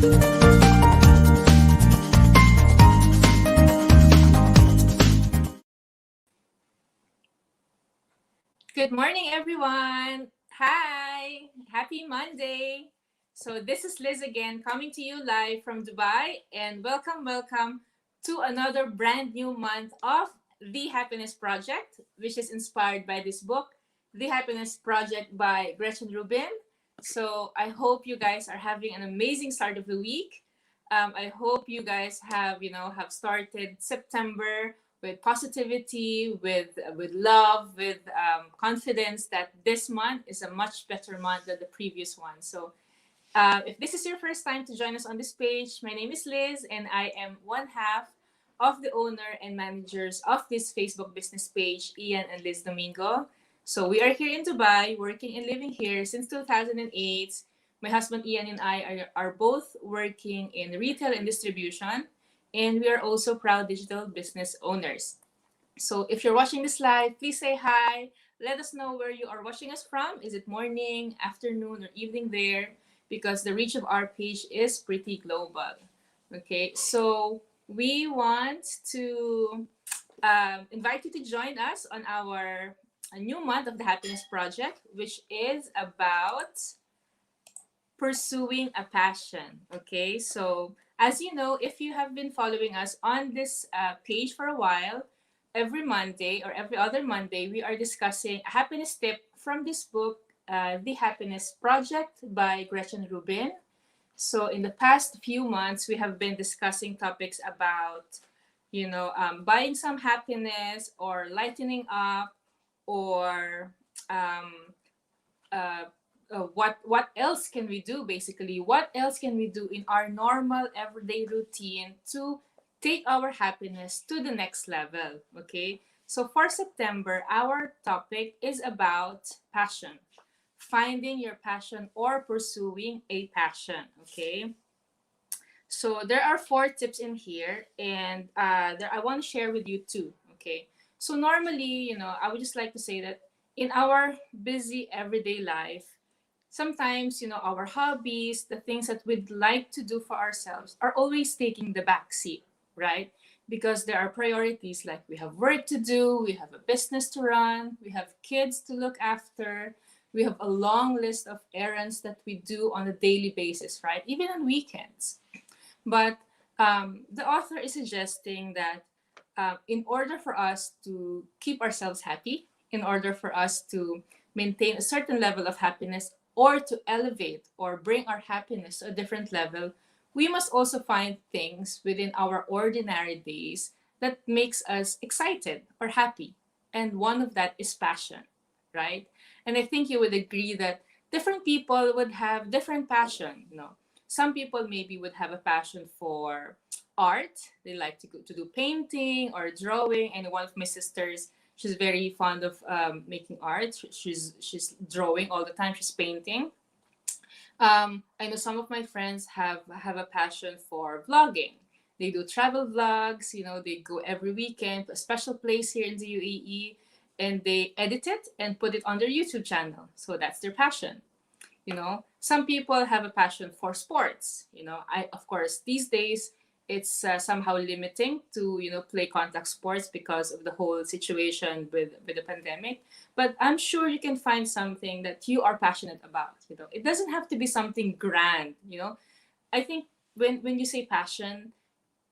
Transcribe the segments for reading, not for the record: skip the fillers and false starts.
Good morning, everyone. Hi, happy Monday. So, this is Liz again coming to you live from Dubai, and welcome to another brand new month of The Happiness Project, which is inspired by this book, The Happiness Project by Gretchen Rubin. So, I hope you guys are having an amazing start of the week. I hope you guys have started September with positivity, with love, with confidence that this month is a much better month than the previous one. So, if this is your first time to join us on this page, my name is Liz, and I am one half of the owner and managers of this Facebook business page, Ian and Liz Domingo. So we are here in Dubai, working and living here since 2008. My husband Ian and I are both working in retail and distribution, and we are also proud digital business owners. So if you're watching this live, please say hi. Let us know where you are watching us from. Is it morning, afternoon, or evening there? Because the reach of our page is pretty global. Okay, so we want to invite you to join us on our a new month of the Happiness Project, which is about pursuing a passion. Okay, so as you know, if you have been following us on this page for a while, every Monday or every other Monday, we are discussing a happiness tip from this book, The Happiness Project by Gretchen Rubin. So, in the past few months, we have been discussing topics about, buying some happiness or lightening up or um, what else can we do, basically what else can we do in our normal everyday routine to take our happiness to the next level. Okay, so for September our topic is about passion, finding your passion or pursuing a passion. Okay, so there are four tips in here, and there I want to share with you two. Okay, so normally, I would just like to say that in our busy everyday life, sometimes, our hobbies, the things that we'd like to do for ourselves, are always taking the back seat, right? Because there are priorities, like we have work to do, we have a business to run, we have kids to look after, we have a long list of errands that we do on a daily basis, right? Even on weekends. But the author is suggesting that in order for us to keep ourselves happy, in order for us to maintain a certain level of happiness or to elevate or bring our happiness to a different level, we must also find things within our ordinary days that makes us excited or happy. And one of that is passion, right? And I think you would agree that different people would have different passion. Some people maybe would have a passion for art. They like to do painting or drawing. And one of my sisters, she's very fond of making art. She's drawing all the time. She's painting. I know some of my friends have a passion for vlogging. They do travel vlogs. They go every weekend to a special place here in the UAE, and they edit it and put it on their YouTube channel. So that's their passion. Some people have a passion for sports. I of course these days it's somehow limiting to play contact sports because of the whole situation with the pandemic, but I'm sure you can find something that you are passionate about. It doesn't have to be something grand. I think when you say passion,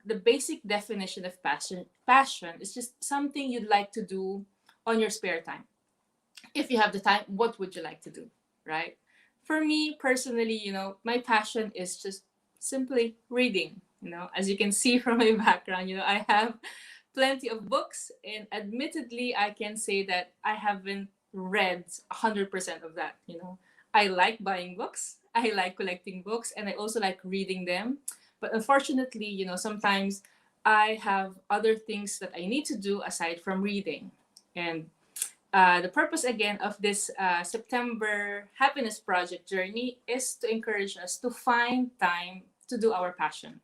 the basic definition of passion is just something you'd like to do on your spare time. If you have the time, what would you like to do, right? For me personally, my passion is just simply reading. As you can see from my background, I have plenty of books, and admittedly I can say that I haven't read 100% of that. I like buying books, I like collecting books, and I also like reading them. But unfortunately, sometimes I have other things that I need to do aside from reading. And the purpose again of this September Happiness Project journey is to encourage us to find time to do our passion.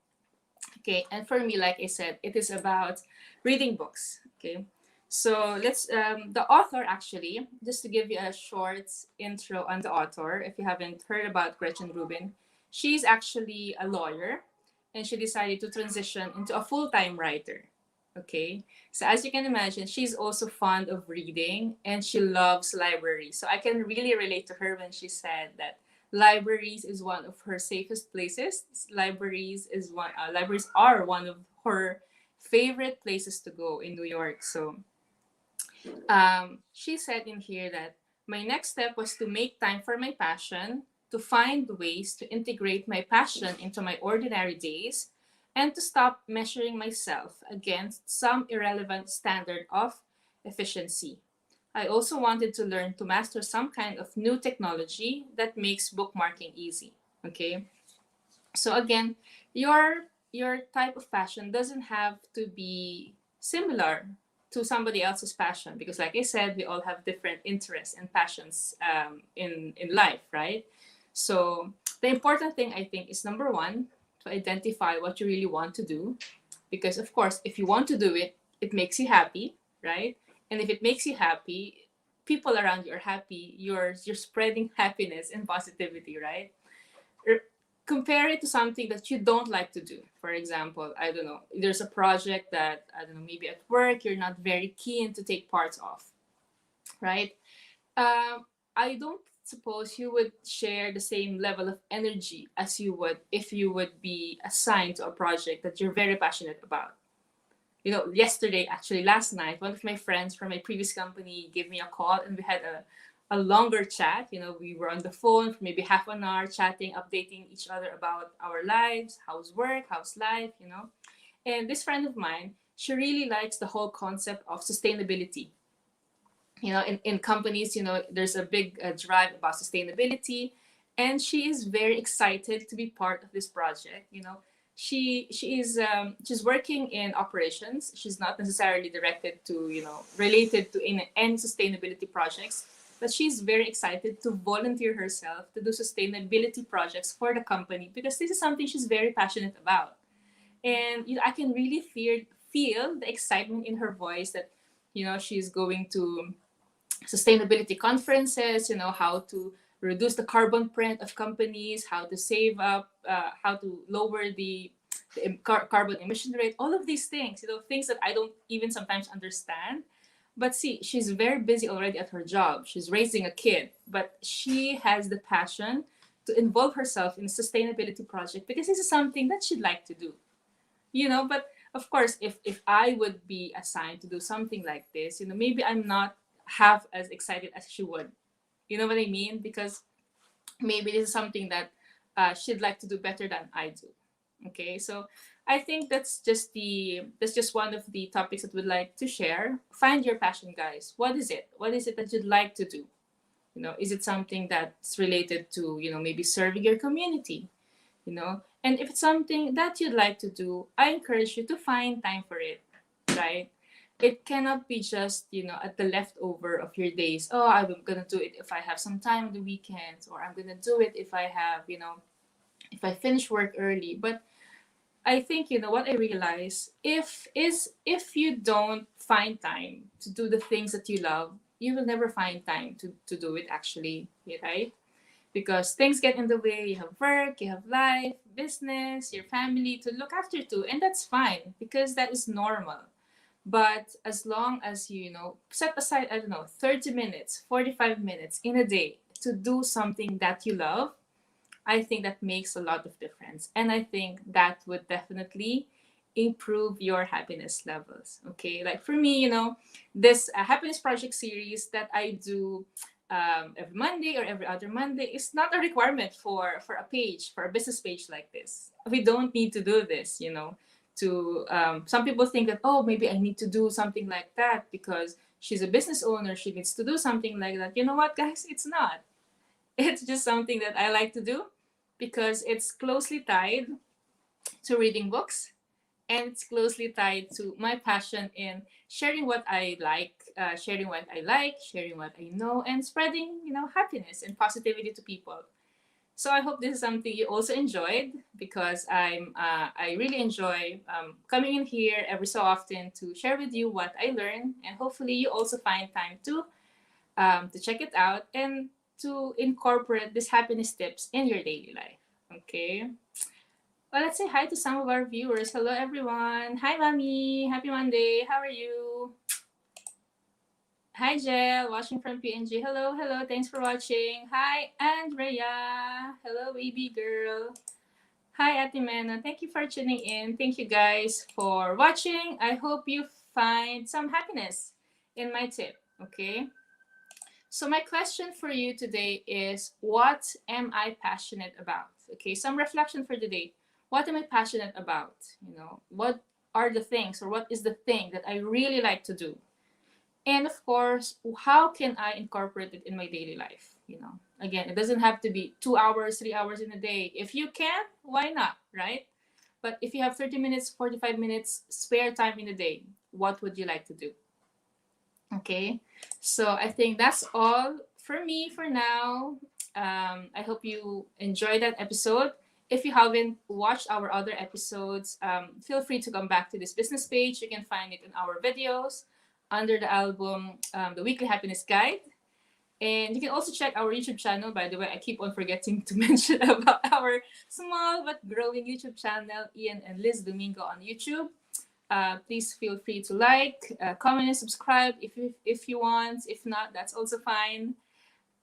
Okay, and for me, like I said, it is about reading books. Okay, so the author actually, just to give you a short intro on the author, if you haven't heard about Gretchen Rubin, She's actually a lawyer, and she decided to transition into a full-time writer. Okay, so as you can imagine, she's also fond of reading and she loves libraries. So I can really relate to her when she said that libraries is one of her safest places. Libraries are one of her favorite places to go in New York. So she said in here that my next step was to make time for my passion, to find ways to integrate my passion into my ordinary days, and to stop measuring myself against some irrelevant standard of efficiency. I also wanted to learn to master some kind of new technology that makes bookmarking easy. Okay. So again, your type of passion doesn't have to be similar to somebody else's passion, because like I said, we all have different interests and passions in life, right? So the important thing, I think, is number one, to identify what you really want to do, because of course if you want to do it, it makes you happy, right? And if it makes you happy, people around you are happy, you're spreading happiness and positivity, right? Er, Compare it to something that you don't like to do. For example, I don't know, there's a project that, I don't know, maybe at work you're not very keen to take parts of, right? I don't suppose you would share the same level of energy as you would if you would be assigned to a project that you're very passionate about. You know, yesterday, actually last night, one of my friends from my previous company gave me a call and we had a longer chat. You know, we were on the phone for maybe half an hour chatting, updating each other about our lives, how's work, how's life, you know. And this friend of mine, she really likes the whole concept of sustainability. You know, in companies, you know, there's a big drive about sustainability, and she is very excited to be part of this project. You know, she's working in operations. She's not necessarily directed to, you know, related to in any sustainability projects, but she's very excited to volunteer herself to do sustainability projects for the company, because this is something she's very passionate about. And you know, I can really feel the excitement in her voice that, you know, she's going to sustainability conferences, you know, how to reduce the carbon print of companies, how to save up, how to lower the carbon emission rate, all of these things, you know, things that I don't even sometimes understand. But see, she's very busy already at her job. She's raising a kid, but she has the passion to involve herself in a sustainability project because this is something that she'd like to do, you know. But of course, if I would be assigned to do something like this, you know, maybe I'm not half as excited as she would, you know what I mean? Because maybe this is something that she'd like to do better than I do. Okay, so I think that's just one of the topics that we'd like to share. Find your passion, guys. What is it that you'd like to do? You know, is it something that's related to, you know, maybe serving your community, you know? And if it's something that you'd like to do, I encourage you to find time for it, right? It cannot be just, you know, at the leftover of your days. Oh, I'm gonna do it if I have some time on the weekends, or I'm gonna do it if I have, you know, if I finish work early. But I think, you know, what I realize, if you don't find time to do the things that you love, you will never find time to do it actually, right? Because things get in the way. You have work, you have life, business, your family to look after too, and that's fine because that is normal. But as long as you know, set aside, I don't know, 30 minutes, 45 minutes in a day to do something that you love, I think that makes a lot of difference. And I think that would definitely improve your happiness levels. Okay. Like for me, you know, this happiness project series that I do every Monday or every other Monday is not a requirement for a page, for a business page like this. We don't need to do this, you know. To some people think that, oh, maybe I need to do something like that because she's a business owner, she needs to do something like that. You know what, guys? It's not. It's just something that I like to do because it's closely tied to reading books, and it's closely tied to my passion in sharing what I like, sharing what I know, and spreading, you know, happiness and positivity to people. So I hope this is something you also enjoyed, because I really enjoy coming in here every so often to share with you what I learn, and hopefully you also find time to check it out and to incorporate these happiness tips in your daily life. Okay. Well, let's say hi to some of our viewers. Hello, everyone. Hi, Mommy. Happy Monday. How are you? Hi, Jel, watching from PNG. Hello, hello. Thanks for watching. Hi, Andrea. Hello, baby girl. Hi, Ate Mena. Thank you for tuning in. Thank you guys for watching. I hope you find some happiness in my tip. Okay. So my question for you today is, what am I passionate about? Okay, some reflection for today. What am I passionate about? What are the things, or what is the thing that I really like to do? And of course, how can I incorporate it in my daily life? Again, it doesn't have to be 2 hours, 3 hours in a day. If you can, why not, right? But if you have 30 minutes, 45 minutes spare time in a day, what would you like to do? Okay, so I think that's all for me for now. I hope you enjoyed that episode. If you haven't watched our other episodes, feel free to come back to this business page. You can find it in our videos under the album, The Weekly Happiness Guide. And you can also check our YouTube channel. By the way, I keep on forgetting to mention about our small but growing YouTube channel, Ian and Liz Domingo on YouTube. Please feel free to like, comment, and subscribe if you want. If not, that's also fine.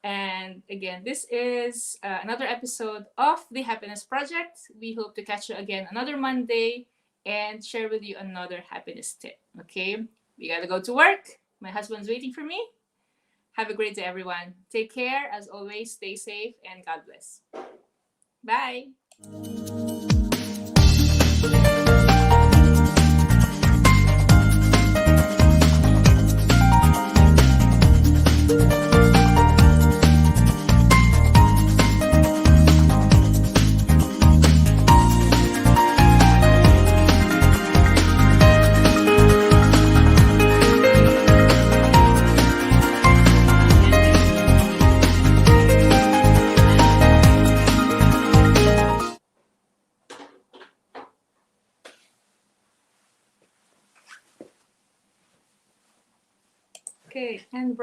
And again, this is another episode of the Happiness Project. We hope to catch you again another Monday and share with you another happiness tip. Okay, we gotta go to work. My husband's waiting for me. Have a great day, everyone. Take care. As always, stay safe and God bless. Bye. Okay, and